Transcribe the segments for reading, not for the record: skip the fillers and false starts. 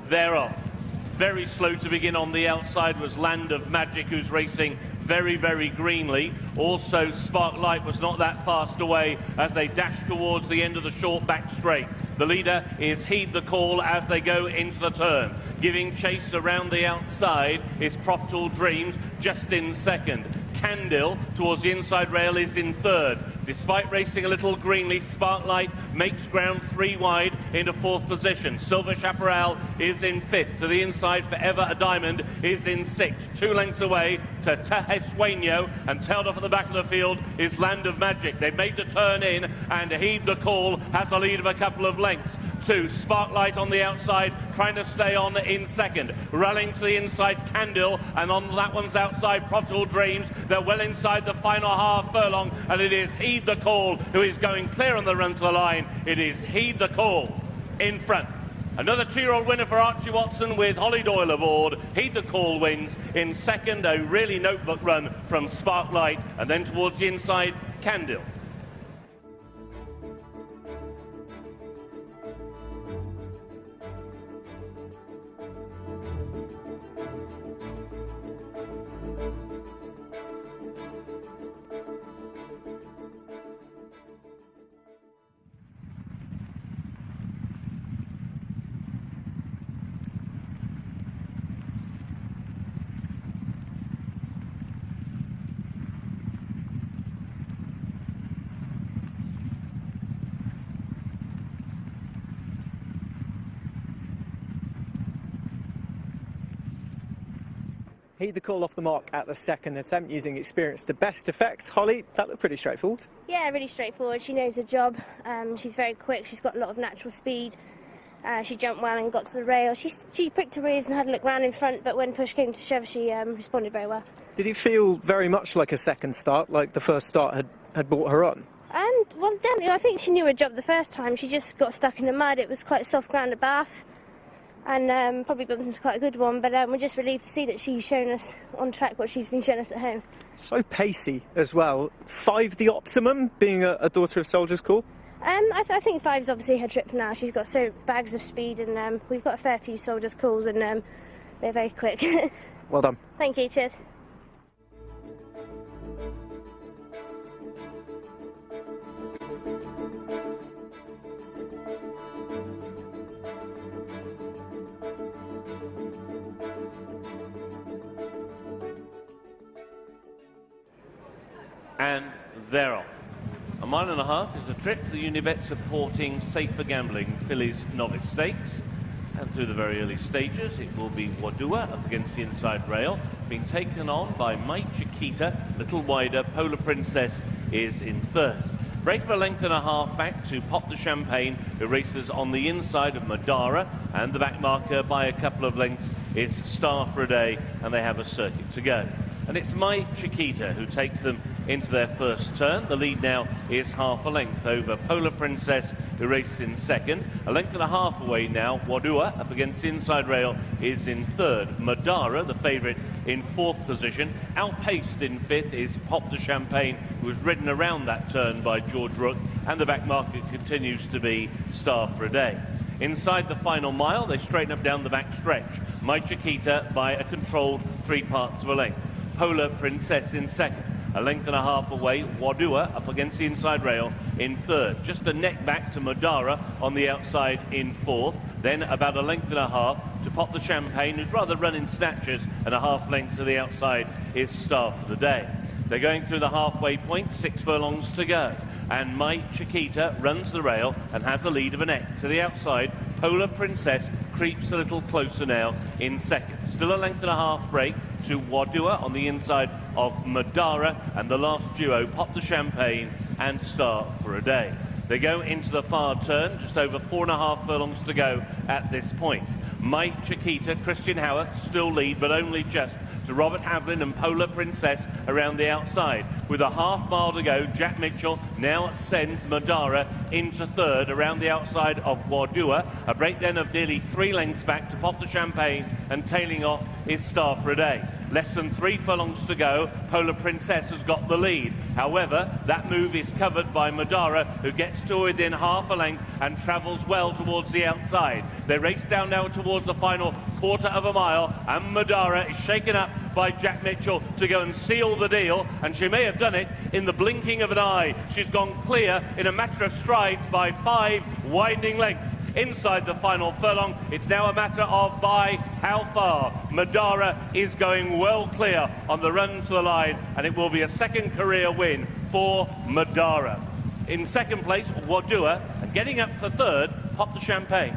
they're off. Very slow to begin on the outside was Land of Magic, who's racing very, very greenly. Also, Sparklight was not that fast away as they dashed towards the end of the short back straight. The leader is Heed the Call as they go into the turn. Giving chase around the outside is Profitable Dreams, just in second. Candle towards the inside rail is in third. Despite racing a little greenly, Sparklight makes ground 3 wide into 4th position. Silver Chaparral is in 5th. To the inside, Forever a Diamond is in 6th. 2 lengths away to Tejesueño, and tailed off at the back of the field is Land of Magic. They've made the turn in, and Heed the Call has a lead of a couple of lengths. 2, Sparklight on the outside, trying to stay on in second. Rallying to the inside, Candle, and on that one's outside, Profitable Dreams. They're well inside the final half furlong, and it is Heed the Call who is going clear on the run to the line. It is Heed the Call in front. Another 2-year-old winner for Archie Watson with Holly Doyle aboard. Heed the Call wins. In second, a really notebook run from Sparklight, and then towards the inside, Candle. Heed the Call off the mark at the second attempt, using experience to best effect. Holly, that looked pretty straightforward. Yeah, really straightforward. She knows her job. She's very quick. She's got a lot of natural speed. She jumped well and got to the rail. She pricked her ears and had a look round in front, but when push came to shove, she responded very well. Did it feel very much like a second start, like the first start had brought her on? Well, definitely. I think she knew her job the first time. She just got stuck in the mud. It was quite soft ground at Bath, and probably bumped into quite a good one, but we're just relieved to see that she's shown us on track what she's been showing us at home. So pacey as well. 5 the optimum, being a daughter of Soldier's Call? I think 5's obviously her trip now. She's got so bags of speed, and we've got a fair few Soldier's Calls, and they're very quick. Well done. Thank you, cheers. And they're off. A 1.5 miles is a trip to the Unibet supporting Safer Gambling Fillies Novice Stakes. And through the very early stages, it will be Wadua up against the inside rail, being taken on by My Chiquita. Little wider, Polar Princess is in third. Break of a 1.5 lengths back to Pop the Champagne, who races on the inside of Madara, and the back marker by a couple of lengths is Star for a Day, and they have a circuit to go. And it's My Chiquita who takes them into their first turn. The lead now is 1/2 length over Polar Princess, who races in second. 1.5 lengths away now, Wadua up against the inside rail is in third. Madara, the favourite, in 4th position. Outpaced in 5th is Pop the Champagne, who was ridden around that turn by George Rook, and the back market continues to be Star for a Day. Inside the final mile, they straighten up down the back stretch. My Chiquita by a controlled 3/4 of a length. Polar Princess in second. 1.5 lengths away, Wadua up against the inside rail in third. Just a neck back to Madara on the outside in 4th. Then about 1.5 lengths to Pop the Champagne, who's rather run in snatches, and 1/2 length to the outside is Star for the Day. They're going through the halfway point, 6 furlongs to go. And My Chiquita runs the rail and has a lead of a neck. To the outside, Polar Princess creeps a little closer now in second. Still a 1.5 lengths break to Wadua on the inside of Madara, and the last duo, Pop the Champagne and Star for a Day. They go into the far turn, just over 4.5 furlongs to go at this point. My Chiquita, Christian Howarth still lead, but only just to Robert Havlin and Polar Princess around the outside. With a 1/2 mile to go, Jack Mitchell now sends Madara into third around the outside of Wadua. A break then of nearly 3 lengths back to Pop the Champagne, and tailing off is Star for a Day. Less than 3 furlongs to go. Polar Princess has got the lead. However, that move is covered by Madara, who gets to within half a length and travels well towards the outside. They race down now towards the final quarter of a mile, and Madara is shaken up by Jack Mitchell to go and seal the deal, and she may have done it in the blinking of an eye. She's gone clear in a matter of strides by 5 winding lengths inside the final furlong. It's now a matter of by how far. Madara is going well clear on the run to the line, and it will be a second career win for Madara. In second place, Wadua, and getting up for third, Pop the Champagne.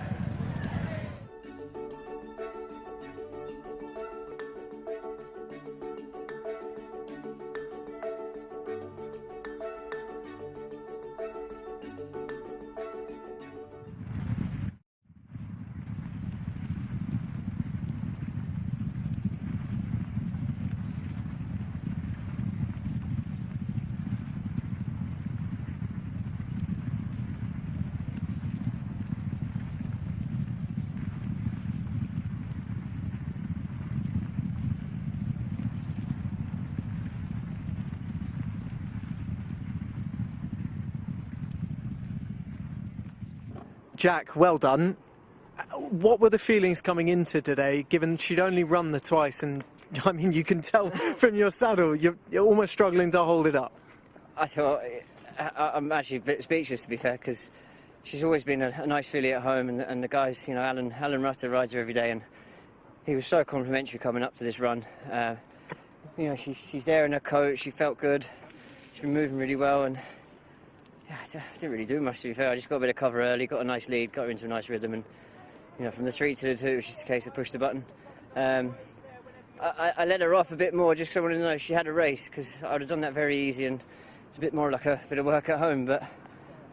Jack, well done. What were the feelings coming into today, given she'd only run the twice, and I mean, you can tell from your saddle, you're almost struggling to hold it up. I thought, I'm actually a bit speechless, to be fair, because she's always been a nice filly at home, and the guys, you know, Alan Rutter rides her every day, and he was so complimentary coming up to this run. You know, she's there in her coat, she felt good, she's been moving really well, and yeah, I didn't really do much, to be fair. I just got a bit of cover early, got a nice lead, got her into a nice rhythm, and you know, from the 3 to the 2, it was just a case of push the button. I let her off a bit more just because I wanted to know if she had a race, because I would have done that very easy, and it's a bit more like a bit of work at home, but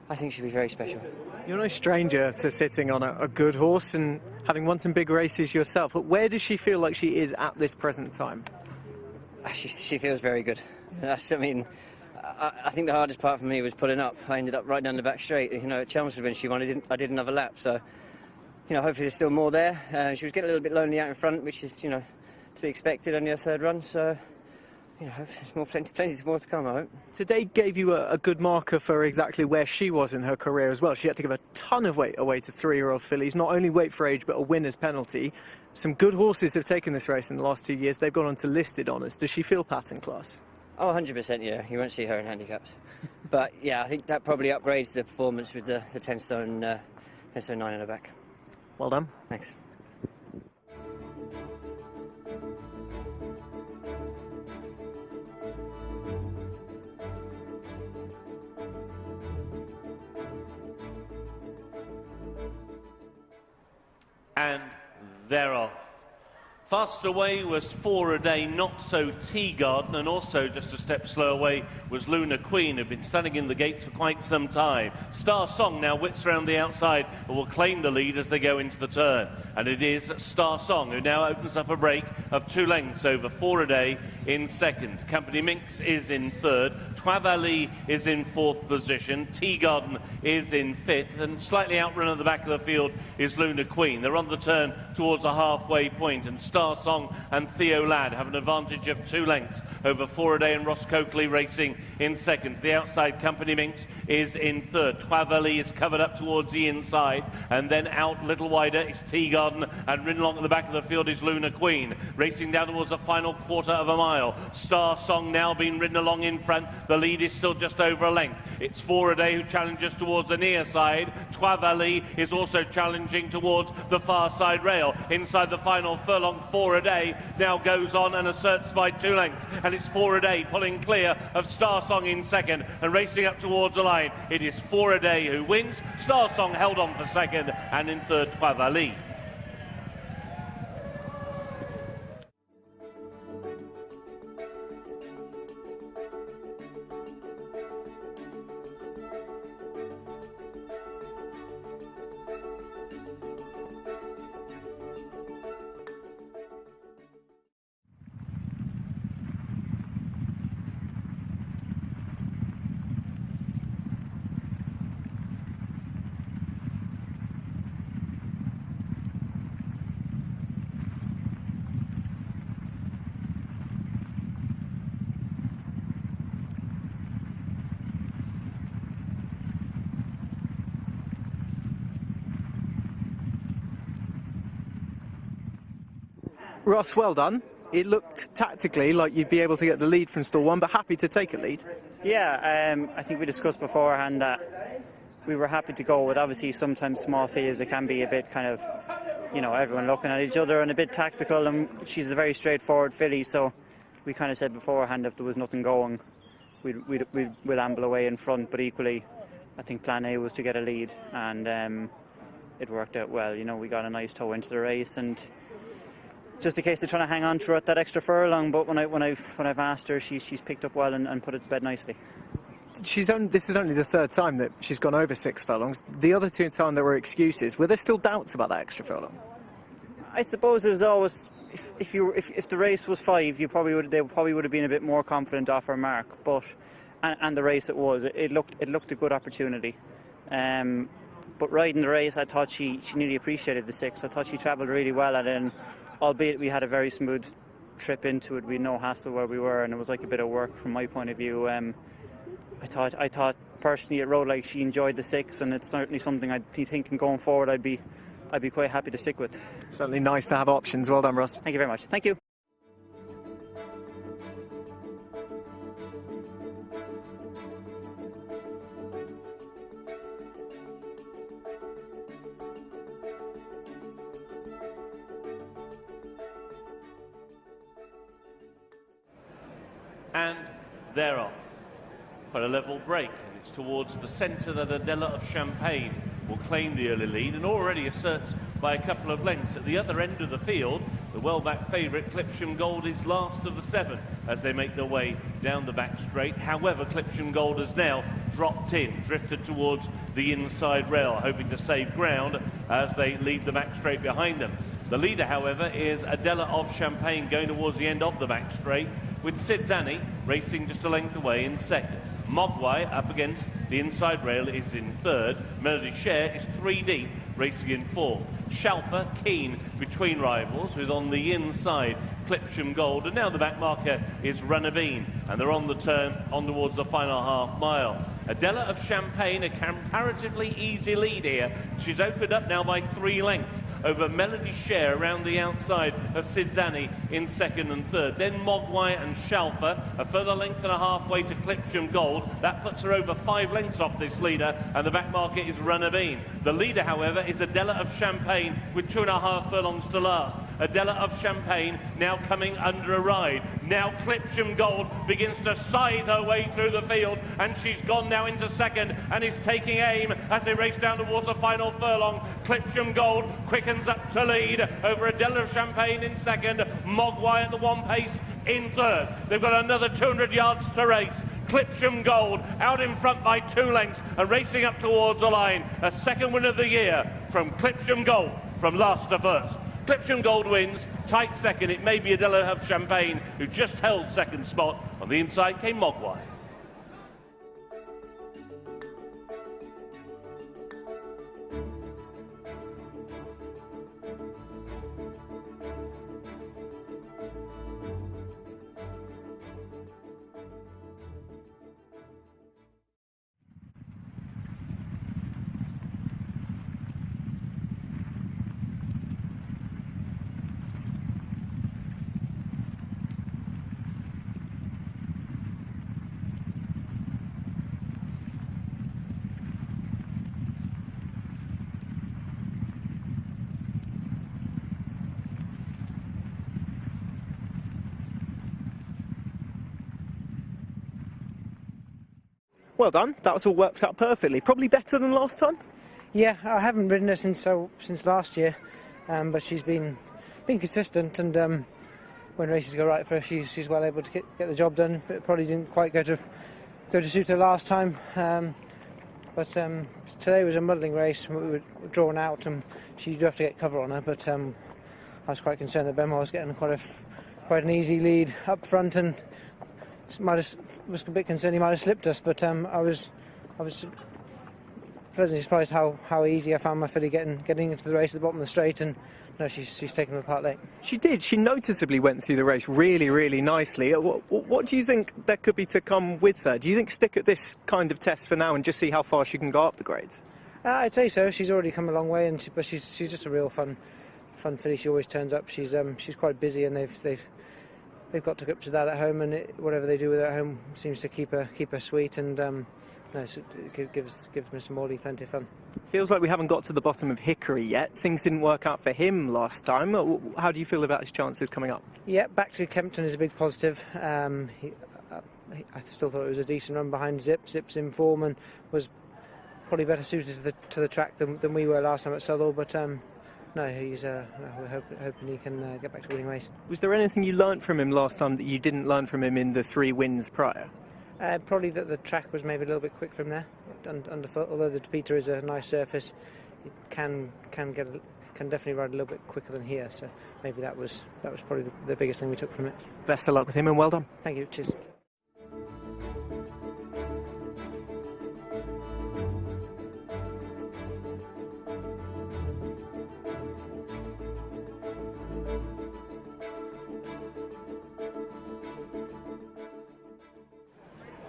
I think she'll be very special. You're no stranger to sitting on a good horse and having won some big races yourself, but where does she feel like she is at this present time? She feels very good. I mean, I think the hardest part for me was pulling up. I ended up right down the back straight. You know, at Chelmsford when she won, I did another lap, so you know, hopefully there's still more there. She was getting a little bit lonely out in front, which is, you know, to be expected, only her third run, so you know, there's plenty more to come, I hope. Today gave you a good marker for exactly where she was in her career as well. She had to give a ton of weight away to 3-year-old fillies, not only weight for age, but a winner's penalty. Some good horses have taken this race in the last 2 years. They've gone on to listed honours. Does she feel pattern class? Oh, 100%, yeah. You won't see her in handicaps. But yeah, I think that probably upgrades the performance with the 10 stone 9 in her back. Well done. Thanks. And they're off. Fast away was 4 a day, Not So Tea Garden, and also just a step slow away was Luna Queen, who'd been standing in the gates for quite some time. Star Song now whips around the outside and will claim the lead as they go into the turn. And it is Star Song who now opens up a break of 2 lengths over 4 a day in second. Company Minx is in third. Twavali is in 4th position. Tea Garden is in 5th, and slightly outrun at the back of the field is Luna Queen. They're on the turn towards a halfway point, and Star Song and Theo Ladd have an advantage of 2 lengths over 4 a day, and Ross Coakley racing in second. The outside Company Minx is in third. Twavali is covered up towards the inside, and then out a little wider is Tea Garden, and ridden along at the back of the field is Luna Queen. Racing down towards the final quarter of a mile. Star Song now being ridden along in front. The lead is still just over a length. It's 4 a day who challenges towards the near side. Twavali is also challenging towards the far side rail. Inside the final furlong, 4 a day now goes on and asserts by 2 lengths, and it's 4 a day pulling clear of Star Song in second and racing up towards the line. It is 4 a day who wins. Star Song held on for second, and in third Twavali. Ross, well done. It looked tactically like you'd be able to get the lead from stall 1, but happy to take a lead. Yeah, I think we discussed beforehand that we were happy to go with. Obviously, sometimes small fields, it can be a bit kind of, you know, everyone looking at each other and a bit tactical, and she's a very straightforward filly, so we kind of said beforehand if there was nothing going, we'll amble away in front, but equally, I think plan A was to get a lead, and it worked out well. You know, we got a nice toe into the race, and just a case of trying to hang on throughout that extra furlong, but when I've asked her, she's picked up well and put it to bed nicely. This is only the third time that she's gone over 6 furlongs. The other 2 times there were excuses. Were there still doubts about that extra furlong? I suppose there's always, if the race was 5, they probably would have been a bit more confident off her mark. But and the race it looked a good opportunity. But riding the race, I thought she nearly appreciated the 6. I thought she travelled really well at it, and albeit we had a very smooth trip into it, we had no hassle where we were, and it was like a bit of work from my point of view. I thought personally it rode like she enjoyed the 6, and it's certainly something I'd be thinking going forward I'd be quite happy to stick with. Certainly nice to have options. Well done, Ross. Thank you very much. Thank you. And they're off. Quite a level break, and it's towards the centre that ADELA of Champagne will claim the early lead and already asserts by a couple of lengths. At the other end of the field, the well-backed favourite CLIPSHAM Gold is last of the 7 as they make their way down the back straight. However, CLIPSHAM Gold has now dropped in, drifted towards the inside rail, hoping to save ground as they leave the back straight behind them. The leader, however, is ADELA of Champagne going towards the end of the back straight, with SIDZANI racing just a length away in second. MOGWAI up against the inside rail is in third. Melody CHER is 3 deep, racing in fourth. SHALFA keen between rivals, with on the inside CLIPSHAM Gold, and now the back marker is Runner Bean, and they're on the turn on towards the final half mile. ADELA of Champagne, a comparatively easy lead here. She's opened up now by 3 lengths over Melody CHER around the outside of SIDZANI in second and third. Then MOGWAI and SHALFA, a further length and a half way to CLIPSHAM Gold. That puts her over 5 lengths off this leader, and the back marker is Runner Bean. The leader, however, is ADELA of Champagne with 2.5 furlongs to last. ADELA of Champagne now coming under a ride. Now CLIPSHAM Gold begins to scythe her way through the field, and she's gone now into second and is taking aim as they race down towards the final furlong. CLIPSHAM Gold quickens up to lead over ADELA of Champagne in second. MOGWAI at the 1 pace in third. They've got another 200 yards to race. CLIPSHAM Gold out in front by 2 lengths and racing up towards the line. A second win of the year from CLIPSHAM Gold from last to first. CLIPSHAM Gold wins, tight second. It may be ADELA of Champagne who just held second spot. On the inside came MOGWAI. Well done. That was all worked out perfectly. Probably better than last time? Yeah, I haven't ridden her since last year, but she's been consistent, and when races go right for her, she's well able to get the job done. It probably didn't quite go to suit her last time, but today was a muddling race. We were drawn out, and she did have to get cover on her, but I was quite concerned that Benoit was getting quite an easy lead up front, and was a bit concerned he might have slipped us, but I was pleasantly surprised how easy I found my filly getting into the race at the bottom of the straight, and no, she's taken them apart late. She did. She noticeably went through the race really, really nicely. What do you think there could be to come with her? Do you think stick at this kind of test for now and just see how far she can go up the grades? I'd say so. She's already come a long way, but she's just a real fun fun filly. She always turns up. She's quite busy, and they've got to grip to that at home, and whatever they do with her at home seems to keep her sweet, and no, it gives Mr. Morley plenty of fun. Feels like we haven't got to the bottom of Hickory yet. Things didn't work out for him last time. How do you feel about his chances coming up? Yeah, back to Kempton is a big positive. I still thought it was a decent run behind Zip. Zip's in form and was probably better suited to the track than we were last time at Southall, but no, we're hoping he can get back to winning ways. Was there anything you learnt from him last time that you didn't learn from him in the 3 wins prior? Probably that the track was maybe a little bit quick from there, underfoot. Although the Peter is a nice surface, it can definitely ride a little bit quicker than here. So maybe that was probably the biggest thing we took from it. Best of luck with him, and well done. Thank you. Cheers.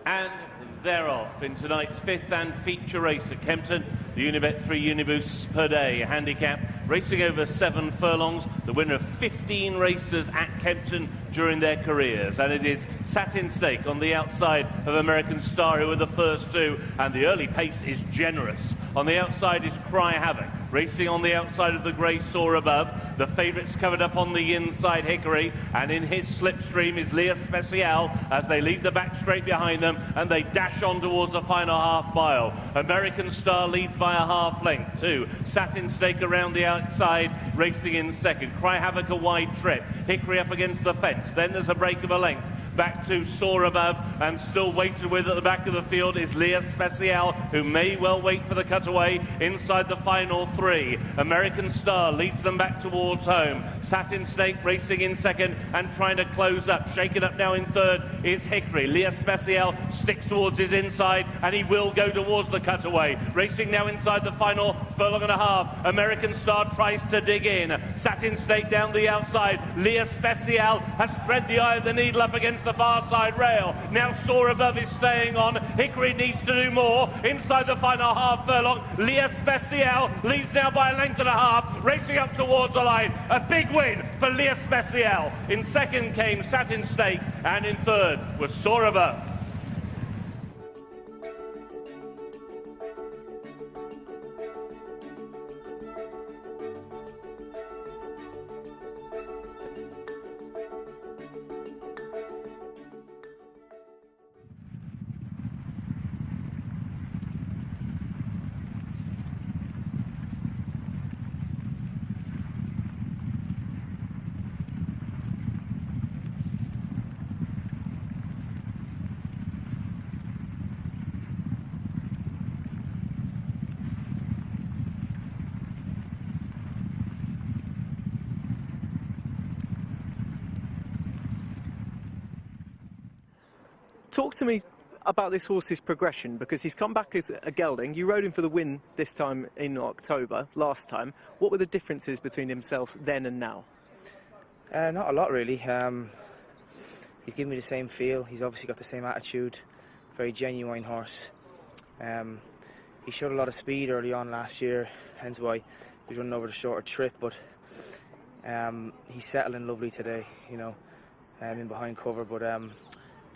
And they're off in tonight's 5th and feature race at Kempton. The Unibet 3 Uniboosts per day handicap, racing over 7 furlongs, the winner of 15 races at Kempton during their careers. And it is Satin Stake on the outside of American Star, who are the first 2, and the early pace is generous. On the outside is Cry Havoc, racing on the outside of the grey Soar Above. The favourites covered up on the inside, Hickory, and in his slipstream is SPECIALE as they leave the back straight behind them, and they dash on towards the final half mile. American Star leads by a half length too. Satin Stake around the outside, racing in second. Cry Havoc a wide trip. Hickory up against the fence. Then there's a break of a length. Back to Soar Above, and still waited with at the back of the field is SPECIALE, who may well wait for the cutaway inside the final 3. American Star leads them back towards home. Satin Snake racing in second and trying to close up. Shaken up now in third is Hickory. SPECIALE sticks towards his inside, and he will go towards the cutaway. Racing now inside the final furlong and a half. American Star tries to dig in. Satin Snake down the outside. SPECIALE has thread the eye of the needle up against the far side rail. Now Soar Above is staying on. Hickory needs to do more inside the final half furlong. SPECIALE leads now by a length and a half, racing up towards the line. A big win for SPECIALE. In second came Satin Snake, and in third was Soar Above. Talk to me about this horse's progression, because he's come back as a gelding. You rode him for the win this time in October, last time. What were the differences between himself then and now? Not a lot, really. He's given me the same feel. He's obviously got the same attitude. Very genuine horse. He showed a lot of speed early on last year, hence why he was running over the shorter trip, but he's settling lovely today, you know, in behind cover. But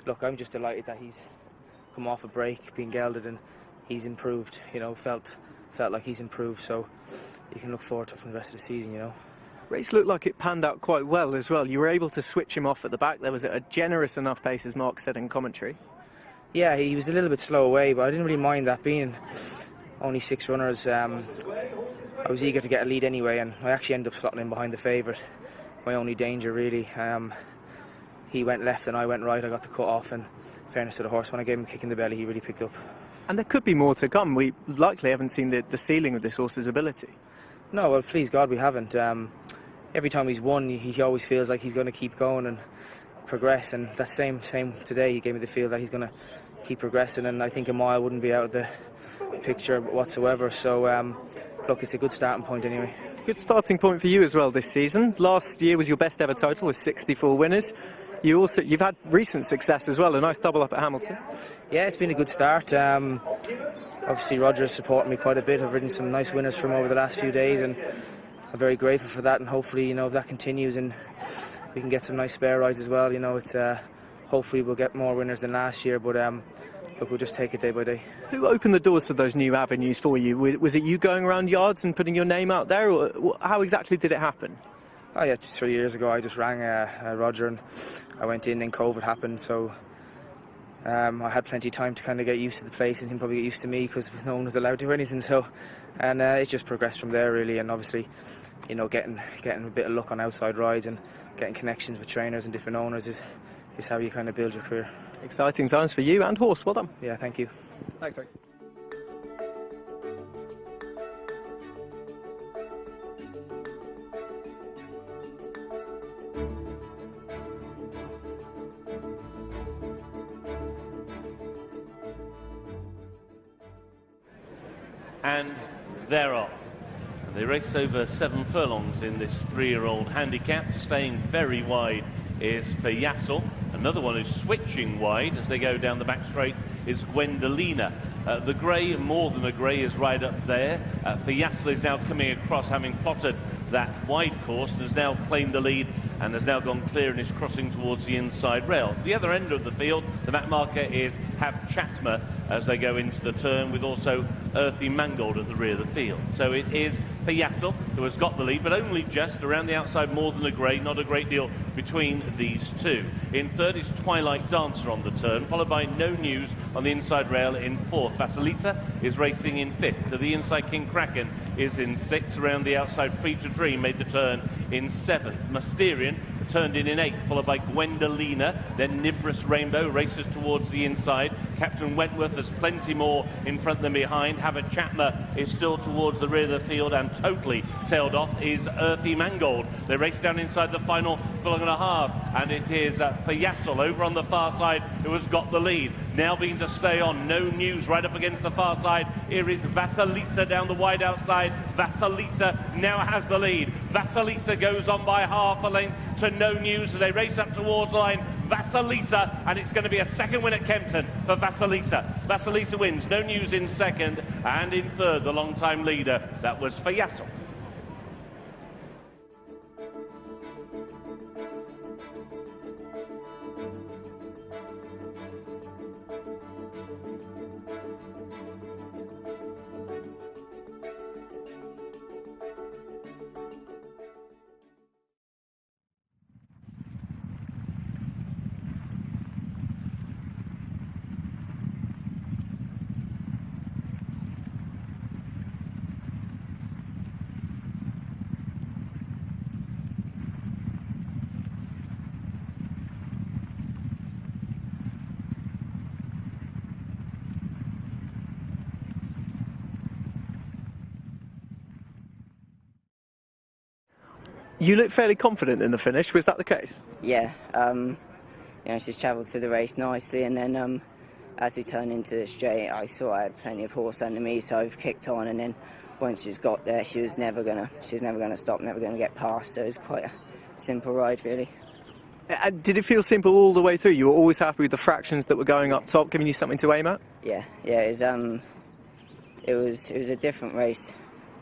look, I'm just delighted that he's come off a break, being gelded, and he's improved, you know, felt like he's improved, so you can look forward to it from the rest of the season, you know. Race looked like it panned out quite well as well. You were able to switch him off at the back. There was a generous enough pace, as Mark said in commentary. Yeah, he was a little bit slow away, but I didn't really mind that. Being only 6 runners, I was eager to get a lead anyway, and I actually ended up slotting in behind the favourite. My only danger, really. He went left and I went right. I got the cut off, and in fairness to the horse, when I gave him a kick in the belly, he really picked up. And there could be more to come. We likely haven't seen the ceiling of this horse's ability. No, well, please God, we haven't. Every time he's won, he always feels like he's going to keep going and progress, and that same today, he gave me the feel that he's going to keep progressing, and I think a mile wouldn't be out of the picture whatsoever. So, look, it's a good starting point anyway. Good starting point for you as well this season. Last year was your best ever total with 64 winners. You've had recent success as well, a nice double up at Hamilton. Yeah, it's been a good start. Obviously Roger's supported me quite a bit. I've ridden some nice winners from over the last few days, and very grateful for that, and hopefully, you know, if that continues and we can get some nice spare rides as well, you know, it's hopefully we'll get more winners than last year, but look, we'll just take it day by day. Who opened the doors to those new avenues for you? Was it you going around yards and putting your name out there, or how exactly did it happen? Oh yeah, just 3 years ago I just rang Roger and I went in, and COVID happened, so I had plenty of time to kind of get used to the place, and him probably get used to me because no one was allowed to do anything. So, and it just progressed from there really, and obviously, you know, getting a bit of luck on outside rides and getting connections with trainers and different owners is how you kind of build your career. Exciting times for you and horse. Well done. Yeah, thank you. Thanks, Rick. And they're off. They race over 7 furlongs in this 3-year-old handicap. Staying very wide is Fayassel. Another one who's switching wide as they go down the back straight is Gwendolina. The grey, more than a grey, is right up there. Fayassel is now coming across, having plotted that wide course, and has now claimed the lead and has now gone clear and is crossing towards the inside rail. The other end of the field, the map marker is Chatma as they go into the turn, with also Earthy Mangold at the rear of the field. So it is Fayassel who has got the lead, but only just around the outside, more than a grey, not a great deal between these two. In third is Twilight Dancer on the turn, followed by No News on the inside rail in fourth. Vasilisa is racing in fifth. To the inside, King Kraken is in sixth. Around the outside, Free to Dream made the turn in seventh. Mysterian turned in eighth, followed by Gwendolina. Then Nibrus Rainbow races towards the inside. Captain Wentworth has plenty more in front than behind. HAVOC Chatma is still towards the rear of the field, and totally tailed off is Earthy Mangold. They race down inside the final furlong and a half, and it is Fayassel over on the far side who has got the lead. Now being to stay on. No News right up against the far side. Here is Vasilisa down the wide outside. Vasilisa now has the lead. Vasilisa goes on by half a length to No News as they race up towards the line. Vasilisa, and it's going to be a second win at Kempton for Vasilisa. Vasilisa wins. No News in second, and in third, the long-time leader, that was Fayassel. You look fairly confident in the finish. Was that the case? Yeah, you know, she's travelled through the race nicely, and then as we turned into the straight, I thought I had plenty of horse under me, so I've kicked on, and then once she's got there, she was never gonna stop, never gonna get past. So it was quite a simple ride, really. Did it feel simple all the way through? You were always happy with the fractions that were going up top, giving you something to aim at? Yeah, it was a different race,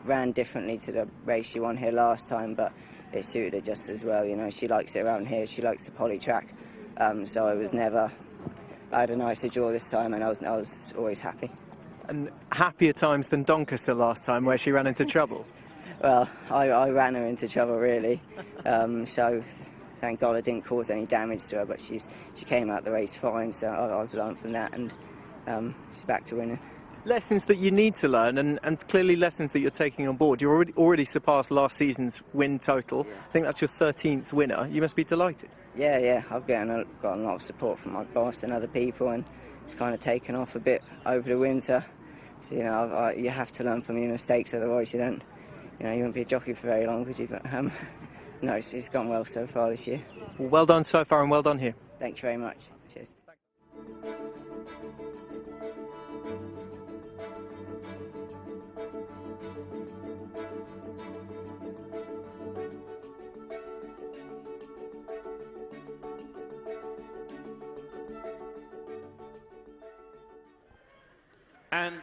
ran differently to the race she won here last time, but it suited her just as well. You know, she likes it around here. She likes the poly track, so I had a nicer draw this time, and I was always happy. And happier times than Doncaster last time, where she ran into trouble. Well, I ran her into trouble really, so thank God I didn't cause any damage to her. But she came out the race fine, so I've learned from that, and she's back to winning. Lessons that you need to learn, and clearly lessons that you're taking on board. You already surpassed last season's win total. Yeah. I think that's your 13th winner. You must be delighted. Yeah, I've gotten a lot of support from my boss and other people, and it's kind of taken off a bit over the winter. So, you know, you have to learn from your mistakes, otherwise you won't be a jockey for very long, would you? But no, it's gone well so far this year. Well done so far, and well done here. Thank you very much. Cheers. And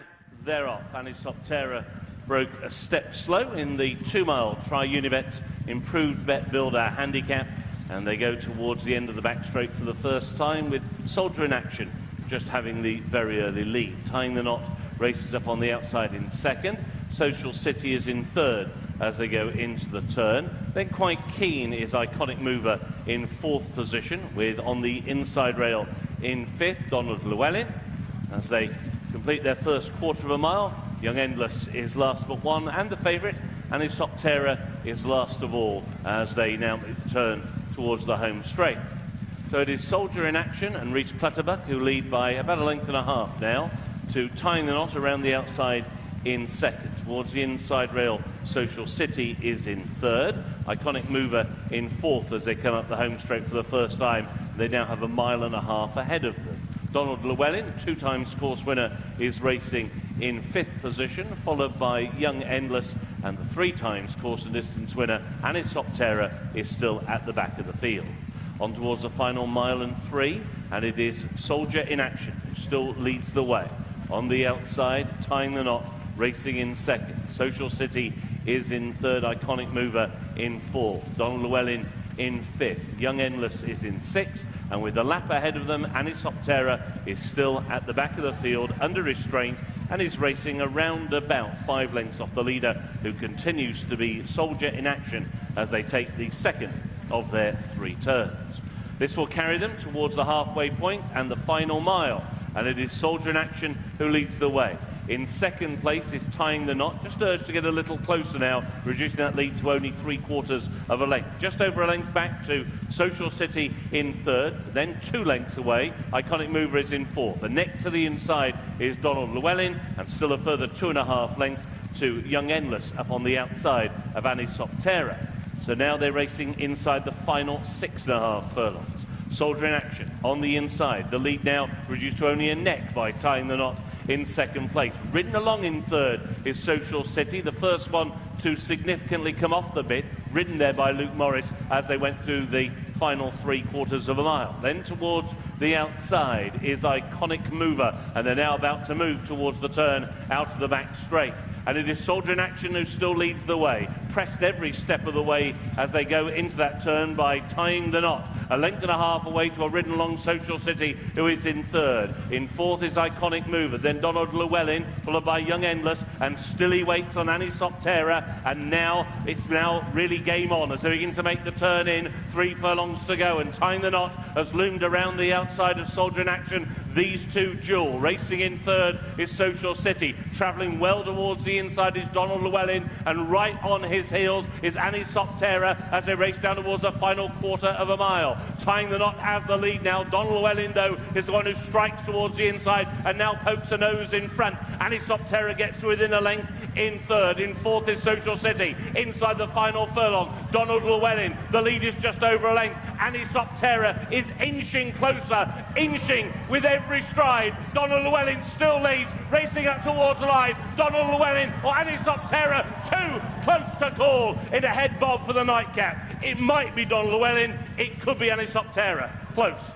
they're off. ANISOPTERA broke a step slow in the 2-mile Tri-Unibet's improved bet builder handicap, and they go towards the end of the backstroke for the first time with Soldier in Action just having the very early lead. Tying the knot races up on the outside in second. Social City is in third as they go into the turn. Then Quite Keen is Iconic Mover in fourth position, with on the inside rail in fifth Donald Llewellyn. As they complete their first quarter of a mile, Young Endless is last but one, and the favourite ANISOPTERA is last of all as they now turn towards the home straight. So it is Soldier in Action and Reese Clutterbuck who lead by about a length and a half now to Tying the Knot around the outside in second. Towards the inside rail, Social City is in third. Iconic Mover in fourth as they come up the home straight for the first time. They now have a mile and a half ahead of them. Donald Llewellyn, 2-times course winner, is racing in fifth position, followed by Young Endless, and the 3-times course and distance winner, ANISOPTERA, is still at the back of the field. On towards the final mile and 3, and it is Soldier in Action who still leads the way. On the outside, Tying the Knot, racing in second. Social City is in third, Iconic Mover in fourth. Donald Llewellyn in fifth. Young Endless is in sixth, and with the lap ahead of them, ANISOPTERA is still at the back of the field under restraint and is racing around about 5 lengths off the leader, who continues to be Soldier in Action as they take the second of their 3 turns. This will carry them towards the halfway point and the final mile, and it is Soldier in Action who leads the way. In second place is Tying the Knot, just urged to get a little closer now, reducing that lead to only 3/4 of a length. Just over a length back to Social City in third, then 2 lengths away, Iconic Mover is in fourth. The neck to the inside is Donald Llewellyn, and still a further 2.5 lengths to Young Endless up on the outside of ANISOPTERA. So now they're racing inside the final 6.5 furlongs. Soldier in Action on the inside. The lead now reduced to only a neck by Tying the Knot in second place. Ridden along in third is Social City, the first one to significantly come off the bit, ridden there by Luke Morris as they went through the final 3/4 of a mile. Then towards the outside is Iconic Mover, and they're now about to move towards the turn out of the back straight. And it is Soldier in Action who still leads the way, pressed every step of the way as they go into that turn by Tying the Knot. A length and a half away to a ridden along Social City, who is in third. In fourth is Iconic Mover, then Donald Llewellyn, followed by Young Endless, and still he waits on ANISOPTERA, and now it's really game on as they begin to make the turn in. 3 furlongs to go, and Tying the Knot has loomed around the outside of Soldier in Action. These two duel. Racing in third is Social City. Travelling well towards the inside is Donald Llewellyn, and right on his heels is ANISOPTERA as they race down towards the final 1/4 of a mile. Tying the Knot has the lead now. Donald Llewellyn, though, is the one who strikes towards the inside and now pokes a nose in front. ANISOPTERA gets to within a length in third. In fourth is Social City. Inside the final furlong, Donald Llewellyn. The lead is just over a length. ANISOPTERA is inching closer, inching with every stride. Donald Llewellyn still leads, racing up towards the line. Donald Llewellyn or ANISOPTERA, too close to call in a head bob for the nightcap. It might be Donald Llewellyn, it could be ANISOPTERA. Close.